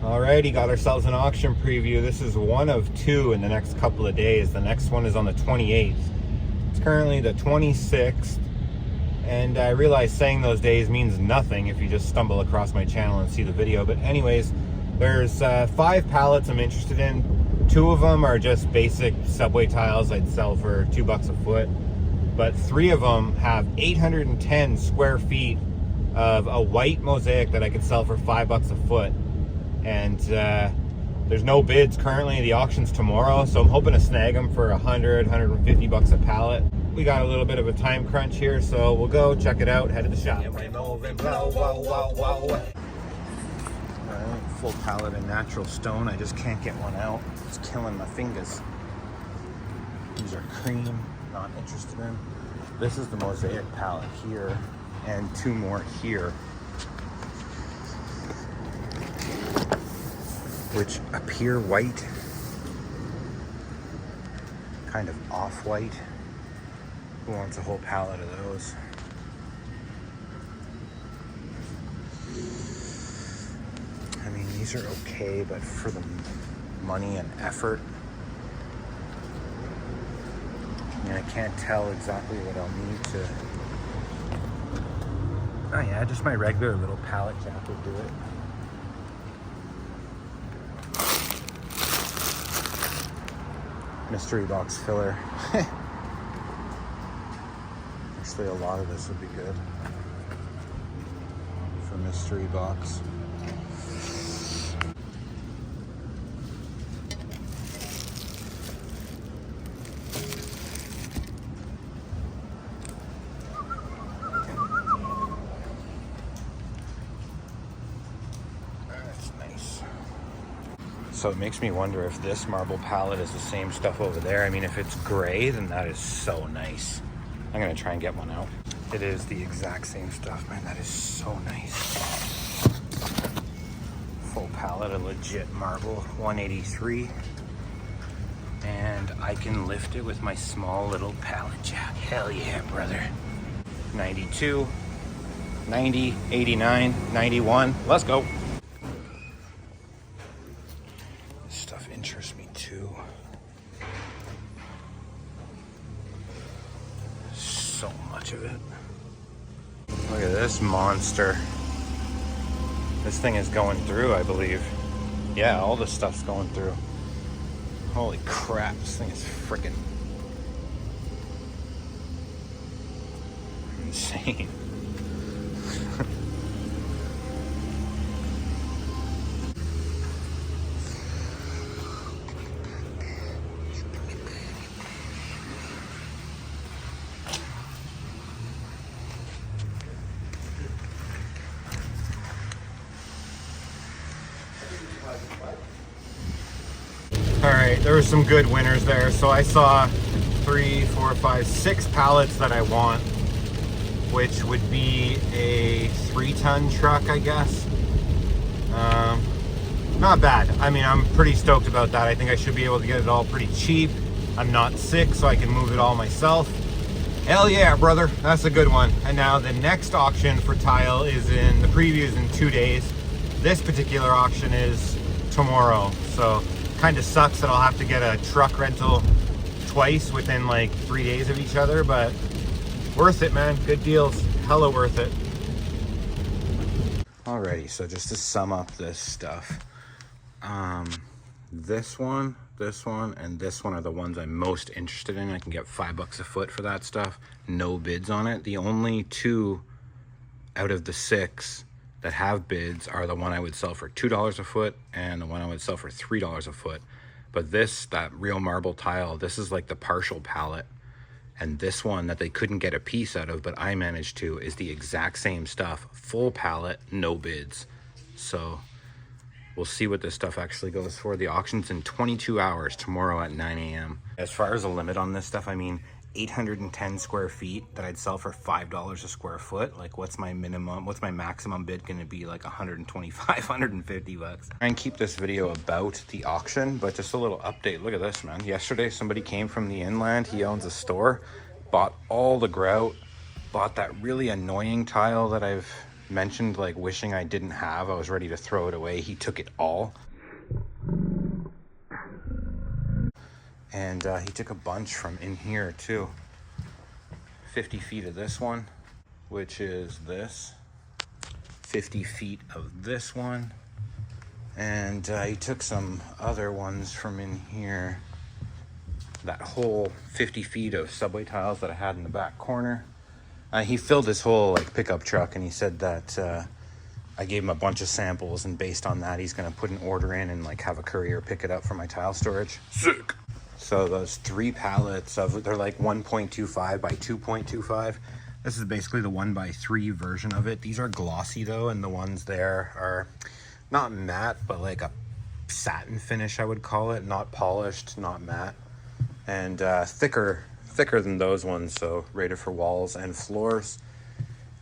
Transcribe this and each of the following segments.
Alrighty, got ourselves an auction preview. This is one of two in the next couple of days. The next one is on the 28th. It's currently the 26th, and I realize saying those days means nothing if you just stumble across my channel and see the video. But anyways, there's 5 pallets I'm interested in. 2 of them are just basic subway tiles I'd sell for $2 a foot. But 3 of them have 810 square feet of a white mosaic that I could sell for $5 a foot. And there's no bids currently. The auction's tomorrow, so I'm hoping to snag them for $100-150 a pallet. We got a little bit of a time crunch here, so we'll go check it out, head to the shop. Alright, full pallet of natural stone. I just can't get one out. It's killing my fingers. These are cream, not interested in. This is the mosaic pallet here, and 2 more here, which appear white, kind of off-white. Who wants a whole pallet of those? I mean, these are okay, but for the money and effort, I mean, I can't tell exactly what I'll need to. Oh yeah, just my regular little pallet jack would do it. Mystery box filler. Actually, a lot of this would be good for mystery box. That's nice. So it makes me wonder if this marble pallet is the same stuff over there. I mean, if it's gray, then that is so nice. I'm gonna try and get one out. It is the exact same stuff, man. That is so nice. Full pallet of legit marble, 183. And I can lift it with my small little pallet jack. Hell yeah, brother. 92, 90, 89, 91. Let's go. Stuff interests me too. So much of it. Look at this monster. This thing is going through, I believe. Yeah, all this stuff's going through. Holy crap, this thing is freaking insane. All right, there were some good winners there. So I saw 3, 4, 5, 6 pallets that I want, which would be a 3-ton truck, I guess. Not bad. I mean, I'm pretty stoked about that. I think I should be able to get it all pretty cheap. I'm not sick, so I can move it all myself. Hell yeah, brother. That's a good one. And now the next auction for tile is in, the preview is in 2 days. This particular auction is tomorrow. So kind of sucks that I'll have to get a truck rental twice within like 3 days of each other, but worth it, man. Good deals. Hella worth it. Alrighty, so just to sum up this stuff, this one, and this one are the ones I'm most interested in. I can get $5 a foot for that stuff. No bids on it. The only 2 out of the 6 that have bids are the one I would sell for $2 a foot and the one I would sell for $3 a foot. But this, that real marble tile, this is like the partial pallet. And this one that they couldn't get a piece out of, but I managed to, is the exact same stuff. Full pallet, no bids. So we'll see what this stuff actually goes for. The auction's in 22 hours tomorrow at 9 a.m. As far as the limit on this stuff, I mean, 810 square feet that I'd sell for $5 a square foot. Like, what's my minimum, what's my maximum bid gonna be? Like 125, 150 bucks. Try and keep this video about the auction, but just a little update. Look at this, man. Yesterday, somebody came from the inland. He owns a store, bought all the grout, bought that really annoying tile that I've mentioned like wishing I didn't have. I was ready to throw it away. He took it all. And he took a bunch from in here too. 50 feet of this one, which is this. 50 feet of this one. And he took some other ones from in here. That whole 50 feet of subway tiles that I had in the back corner. He filled his whole like pickup truck, and he said that I gave him a bunch of samples, and based on that, he's gonna put an order in and like have a courier pick it up for my tile storage. Sick. So those 3 pallets of, they're like 1.25 by 2.25. This is basically the 1x3 version of it. These are glossy though, and the ones there are not matte, but like a satin finish, I would call it. Not polished, not matte, and thicker than those ones, so rated for walls and floors.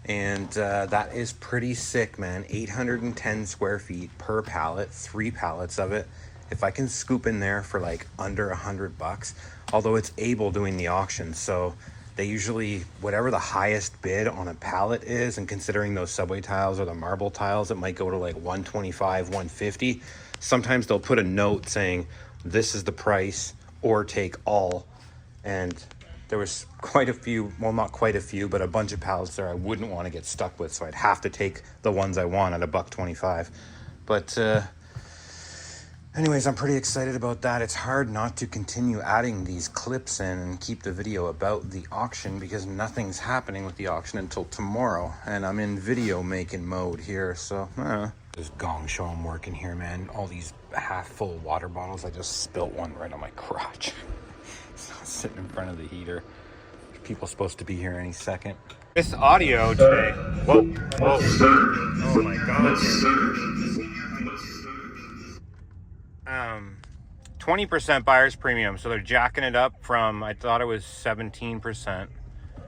And that is pretty sick, man. 810 square feet per pallet, 3 pallets of it. If I can scoop in there for like under $100, although it's Able doing the auction, so they usually, whatever the highest bid on a pallet is, and considering those subway tiles or the marble tiles, it might go to like 125, 150. Sometimes they'll put a note saying this is the price or take all. And there was quite a few, well, not quite a few, but a bunch of pallets there I wouldn't want to get stuck with, so I'd have to take the ones I want at $1.25. But anyways, I'm pretty excited about that. It's hard not to continue adding these clips in and keep the video about the auction, because nothing's happening with the auction until tomorrow, and I'm in video making mode here, so this gong show I'm working here, man. All these half full water bottles, I just spilt one right on my crotch. Sitting in front of the heater. People supposed to be here any second. This audio today. Whoa, whoa. Oh my god. 20% buyer's premium, so they're jacking it up from, I thought it was 17%,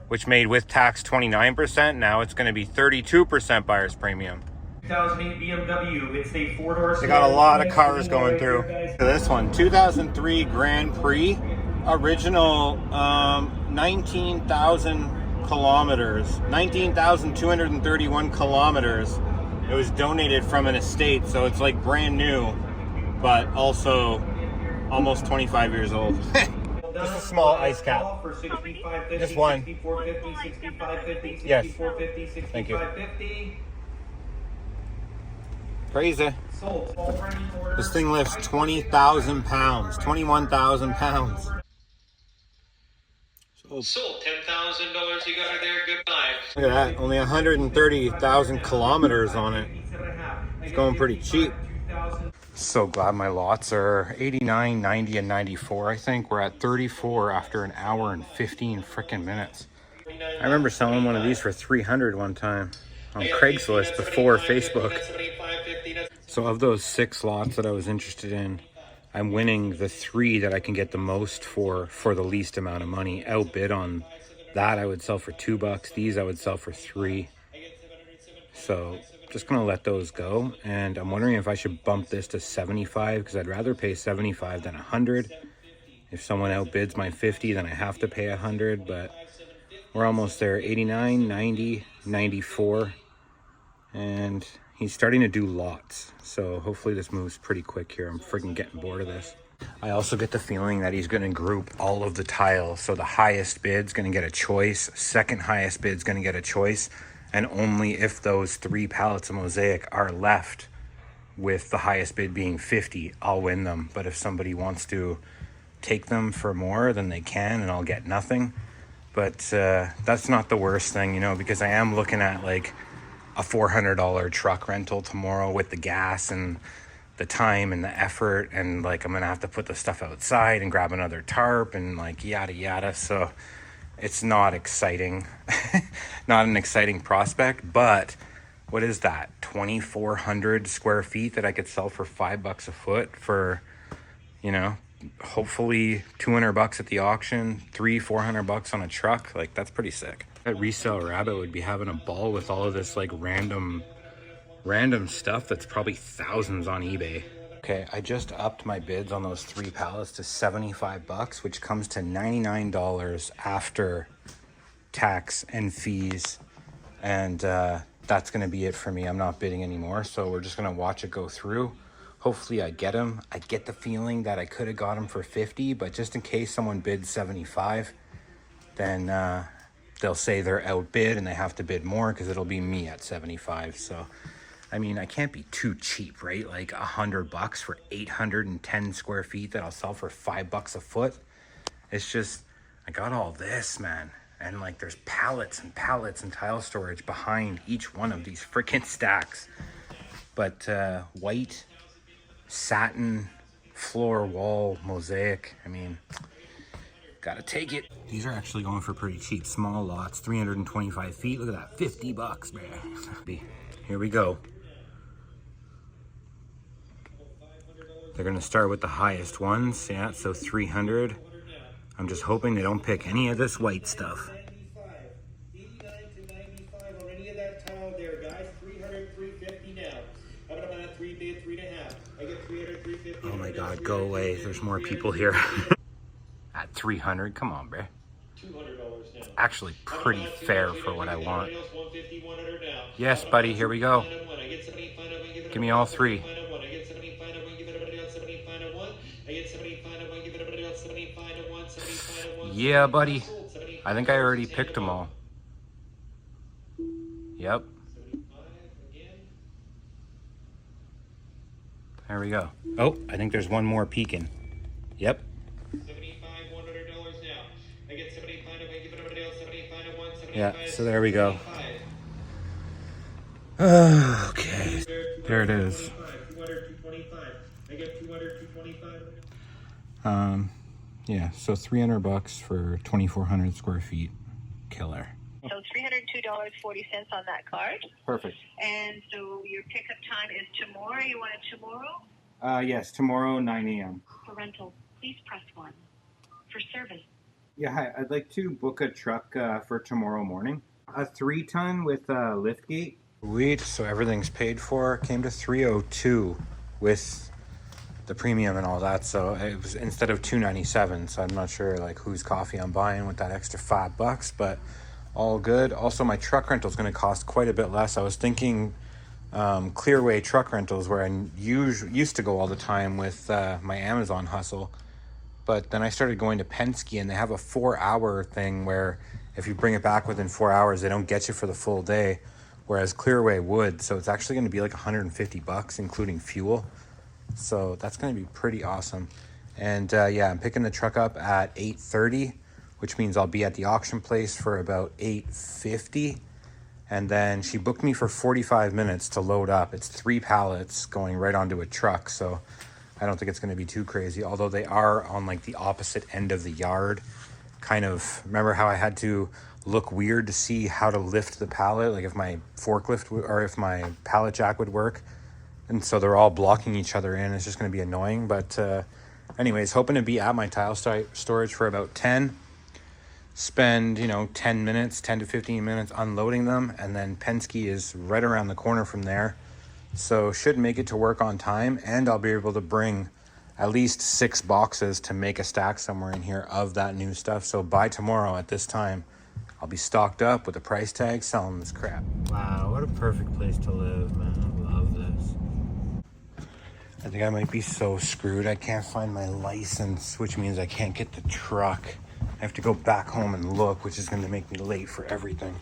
which made with tax 29%. Now it's going to be 32% buyer's premium. 2008 BMW, it's a 4-door. They got a lot of cars going through. This one, 2003 Grand Prix, original, 19,000 kilometers, 19,231 kilometers. It was donated from an estate, so it's like brand new, but also almost 25 years old. Just a small ice cap. Just one. Yes. Thank you. Crazy. This thing lifts 20,000 pounds, 21,000 pounds. Sold $10,000. You got her there. Goodbye. Look at that. Only 130,000 kilometers on it. It's going pretty cheap. So glad my lots are 89, 90, and 94. I think we're at 34 after an hour and 15 freaking minutes. I remember selling one of these for 300 one time on Craigslist before Facebook. So of those 6 lots that I was interested in, I'm winning the 3 that I can get the most for the least amount of money. Outbid on that, I would sell for $2. These I would sell for 3. So just gonna let those go. And I'm wondering if I should bump this to 75, because I'd rather pay 75 than 100. If someone outbids my 50, then I have to pay 100, but we're almost there. 89, 90, 94. And he's starting to do lots, so hopefully this moves pretty quick here. I'm freaking getting bored of this. I also get the feeling that he's going to group all of the tiles, so the highest bid's going to get a choice, second highest bid's going to get a choice, and only if those 3 pallets of mosaic are left with the highest bid being 50, I'll win them. But if somebody wants to take them for more, then they can, and I'll get nothing. But that's not the worst thing, you know, because I am looking at like a $400 truck rental tomorrow with the gas and the time and the effort, and like I'm gonna have to put the stuff outside and grab another tarp and like yada yada. So it's not exciting. Not an exciting prospect, but what is that, 2,400 square feet that I could sell for $5 a foot for, you know, hopefully $200 at the auction, $300-400 on a truck. Like, that's pretty sick. That Reseller rabbit would be having a ball with all of this like random stuff that's probably thousands on eBay. Okay, I just upped my bids on those 3 pallets to $75, which comes to $99 after tax and fees. And that's going to be it for me. I'm not bidding anymore, so we're just going to watch it go through. Hopefully I get him. I get the feeling that I could have got him for 50, but just in case someone bids 75, then they'll say they're outbid and they have to bid more because it'll be me at 75. So I mean, I can't be too cheap, right? Like $100 for 810 square feet that I'll sell for $5 a foot. It's just, I got all this, man. And like there's pallets and pallets and tile storage behind each one of these freaking stacks. But white, satin, floor, wall, mosaic. I mean, gotta take it. These are actually going for pretty cheap. Small lots, 325 feet. Look at that, $50, man. Here we go. They're gonna start with the highest ones, yeah, so 300. I'm just hoping they don't pick any of this white stuff. 89 to 95 on any of that tile there, guys. 300, 350 now. How about a 3 bid, 3.5? I get 300, 350. Oh my God, go away. There's more people here. At 300, come on, bruh. $200 now. Actually pretty fair for what I want. 150, 100 now. Yes, buddy, here we go. Give me all three. Yeah, buddy. I think I already picked them all. Yep. There we go. Oh, I think there's one more peeking. Yep. Yeah, so there we go. Okay. There it is. Yeah, so $300 for 2,400 square feet. Killer. So $302.40 on that card. Perfect. And so your pickup time is tomorrow. You want it tomorrow? Yes, tomorrow 9 a.m. For rental, please press 1. For service. Yeah, hi. I'd like to book a truck for tomorrow morning. A 3-ton with a lift gate. Sweet. So everything's paid for. Came to 302 with the premium and all that. So it was instead of 297. So I'm not sure like whose coffee I'm buying with that extra $5, but all good. Also, my truck rental is going to cost quite a bit less. I was thinking Clearway truck rentals, where I used to go all the time with my Amazon hustle. But then I started going to Penske, and they have a 4-hour thing where if you bring it back within 4 hours, they don't get you for the full day, whereas Clearway would. So it's actually going to be like $150, including fuel. So that's going to be pretty awesome. And yeah, I'm picking the truck up at 8:30, which means I'll be at the auction place for about 8:50. And then she booked me for 45 minutes to load up. It's 3 pallets going right onto a truck. So I don't think it's going to be too crazy, although they are on like the opposite end of the yard. Kind of, remember how I had to look weird to see how to lift the pallet, like if my forklift or if my pallet jack would work. And so they're all blocking each other in. It's just going to be annoying. But anyways, hoping to be at my tile storage for about 10. Spend, 10 minutes, 10 to 15 minutes unloading them. And then Penske is right around the corner from there. So should make it to work on time. And I'll be able to bring at least 6 boxes to make a stack somewhere in here of that new stuff. So by tomorrow at this time, I'll be stocked up with a price tag selling this crap. Wow, what a perfect place to live, man. I love this. I think I might be so screwed. I can't find my license, which means I can't get the truck. I have to go back home and look, which is going to make me late for everything.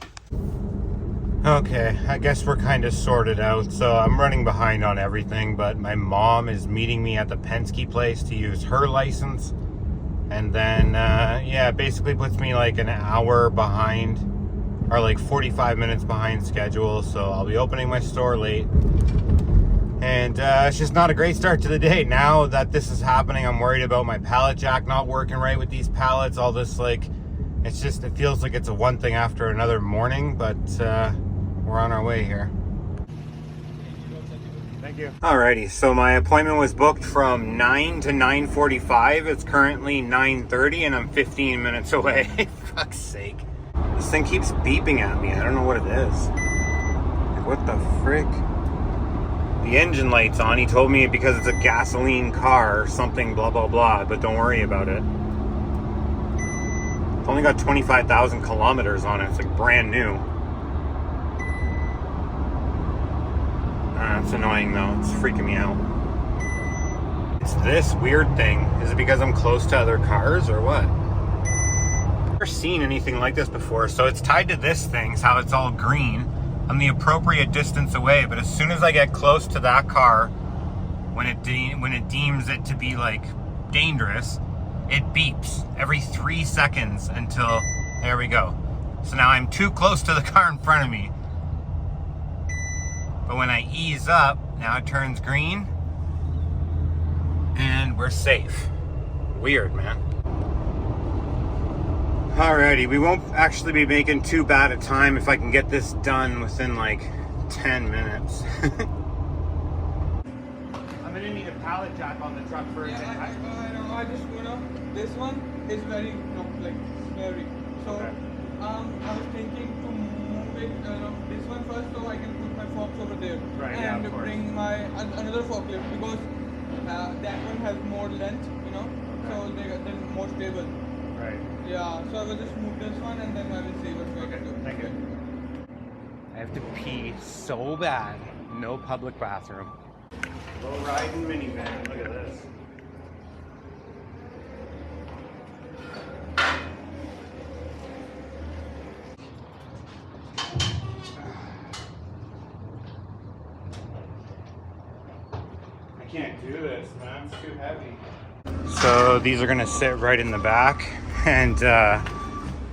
Okay, I guess we're kind of sorted out. So I'm running behind on everything, but my mom is meeting me at the Penske place to use her license. And then, yeah, basically puts me like an hour behind, or like 45 minutes behind schedule. So I'll be opening my store late. And it's just not a great start to the day. Now that this is happening, I'm worried about my pallet jack not working right with these pallets. All this, like, it feels like it's a one thing after another morning, but we're on our way here. Thank you. Alrighty, so my appointment was booked from 9 to 9:45. It's currently 9:30 and I'm 15 minutes away. Fuck's sake. This thing keeps beeping at me. I don't know what it is. Like, what the frick? The engine light's on. He told me because it's a gasoline car or something, blah, blah, blah, but don't worry about it. It's only got 25,000 kilometers on it. It's like brand new. It's annoying though. It's freaking me out. It's this weird thing. Is it because I'm close to other cars or what? I've never seen anything like this before. So it's tied to this thing, so how it's all green. I'm the appropriate distance away, but as soon as I get close to that car, when it deems it to be like dangerous, it beeps every 3 seconds until, there we go. So now I'm too close to the car in front of me. But when I ease up, now it turns green and we're safe. Weird, man. Alrighty, we won't actually be making too bad a time if I can get this done within like 10 minutes. I'm gonna need a pallet jack on the truck first. Yeah, I know. I just, this one is very, like, scary. So, Okay. I was thinking to move it, this one first, so I can put my forks over there. Right, yeah, and of course. bring my another forklift, because that one has more length, so they're more stable. Right. Yeah, so I will just move this one and then I will see what I can do. Thank you. I have to pee so bad. No public bathroom. Low riding minivan. Look at this. I can't do this, man. It's too heavy. So these are gonna sit right in the back, and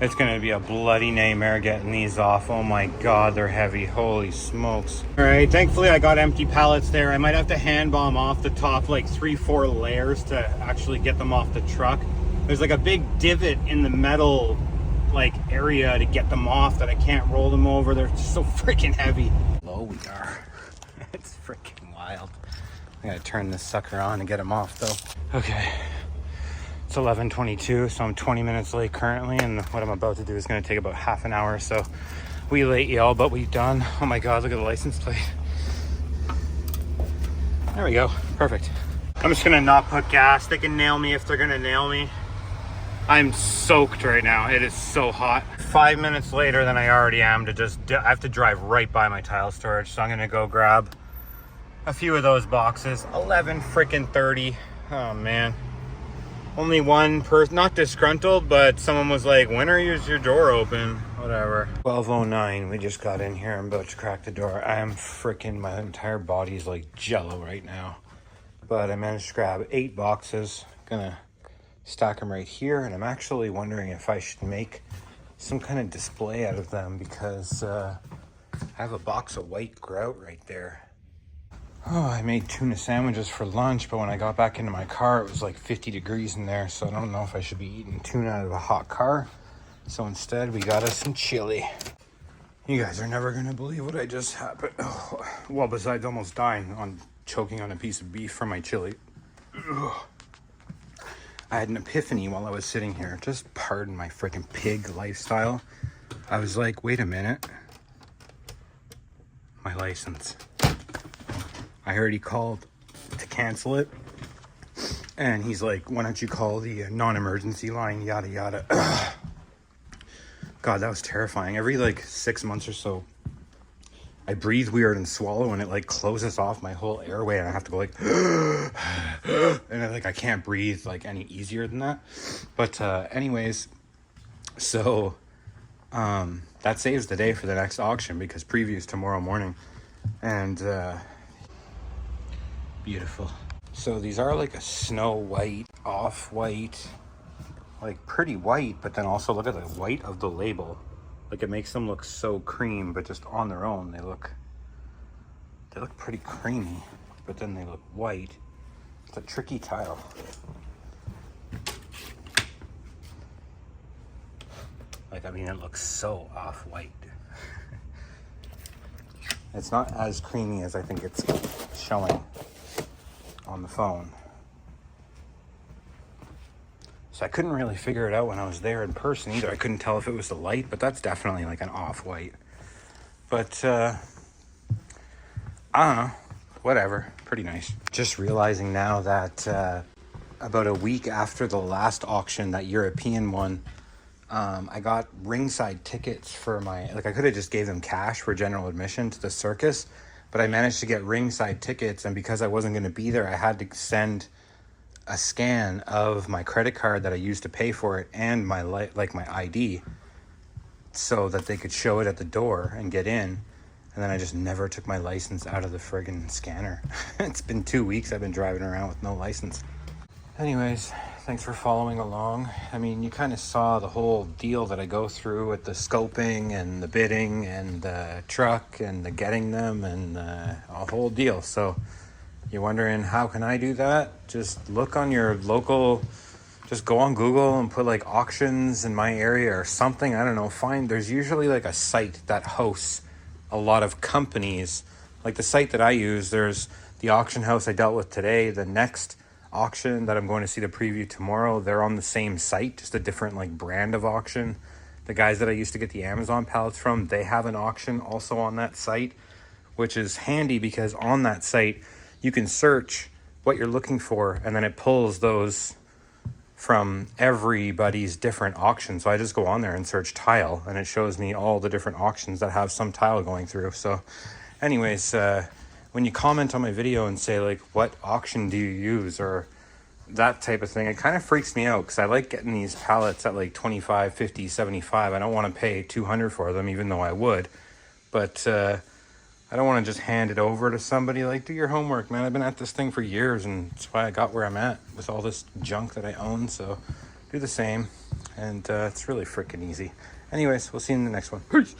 it's gonna be a bloody nightmare getting these off. Oh my god, they're heavy. Holy smokes. All right, thankfully I got empty pallets there. I might have to hand bomb off the top like 3-4 layers to actually get them off the truck. There's like a big divot in the metal like area to get them off that I can't roll them over. They're so freaking heavy. Low we are. It's freaking wild. I gotta turn this sucker on and get them off though. Okay, it's 11:22, so I'm 20 minutes late currently, and what I'm about to do is gonna take about half an hour. So we late, y'all, but we done. Oh my god, look at the license plate. There we go, perfect. I'm just gonna not put gas. They can nail me if they're gonna nail me. I'm soaked right now. It is so hot. 5 minutes later than I already am I have to drive right by my tile storage, so I'm gonna go grab a few of those boxes. 11:30. Oh man. Only one person, not disgruntled, but someone was like, when are your door open? Whatever. 12:09, we just got in here. I'm about to crack the door. I am freaking, my entire body is like jello right now. But I managed to grab 8 boxes. Gonna stack them right here. And I'm actually wondering if I should make some kind of display out of them, because I have a box of white grout right there. Oh, I made tuna sandwiches for lunch, but when I got back into my car, it was like 50 degrees in there, so I don't know if I should be eating tuna out of a hot car. So instead, we got us some chili. You guys are never gonna believe what I just happened. Oh, well, besides almost dying on choking on a piece of beef from my chili. Ugh. I had an epiphany while I was sitting here. Just pardon my freaking pig lifestyle. I was like, wait a minute. My license. I heard he called to cancel it, and he's like, why don't you call the non-emergency line, yada yada. God, that was terrifying. Every like 6 months or so, I breathe weird and swallow, and it like closes off my whole airway, and I have to go like and I can't breathe like any easier than that. But anyways, so that saves the day for the next auction, because preview's tomorrow morning. And beautiful. So these are like a snow white, off-white, like pretty white, but then also look at the white of the label. Like it makes them look so cream, but just on their own they look pretty creamy, but then they look white. It's a tricky tile. Like, I mean, it looks so off-white. It's not as creamy as I think it's showing on the phone. So I couldn't really figure it out when I was there in person either. I couldn't tell if it was the light, but that's definitely like an off-white. But I don't know, whatever, pretty nice. Just realizing now that about a week after the last auction, that European one, I got ringside tickets for my, like I could have just gave them cash for general admission to the circus, but I managed to get ringside tickets, and because I wasn't going to be there, I had to send a scan of my credit card that I used to pay for it and my my ID, so that they could show it at the door and get in. And then I just never took my license out of the friggin' scanner. It's been 2 weeks I've been driving around with no license. Anyways, thanks for following along. I mean, you kind of saw the whole deal that I go through with the scoping and the bidding and the truck and the getting them and a whole deal. So you're wondering, how can I do that? Just look on your local, just go on Google and put like auctions in my area or something. I don't know. There's usually like a site that hosts a lot of companies. Like the site that I use, there's the auction house I dealt with today. The next auction that I'm going to see the preview tomorrow, they're on the same site, just a different like brand of auction. The guys that I used to get the Amazon pallets from, they have an auction also on that site, which is handy because on that site you can search what you're looking for and then it pulls those from everybody's different auctions. So I just go on there and search tile and it shows me all the different auctions that have some tile going through. So anyways, when you comment on my video and say like, what auction do you use or that type of thing, it kind of freaks me out because I like getting these pallets at like 25, 50, 75. I don't want to pay 200 for them, even though I would, but I don't want to just hand it over to somebody. Like, do your homework, man. I've been at this thing for years, and that's why I got where I'm at with all this junk that I own. So do the same, and it's really freaking easy. Anyways, we'll see you in the next one. Peace.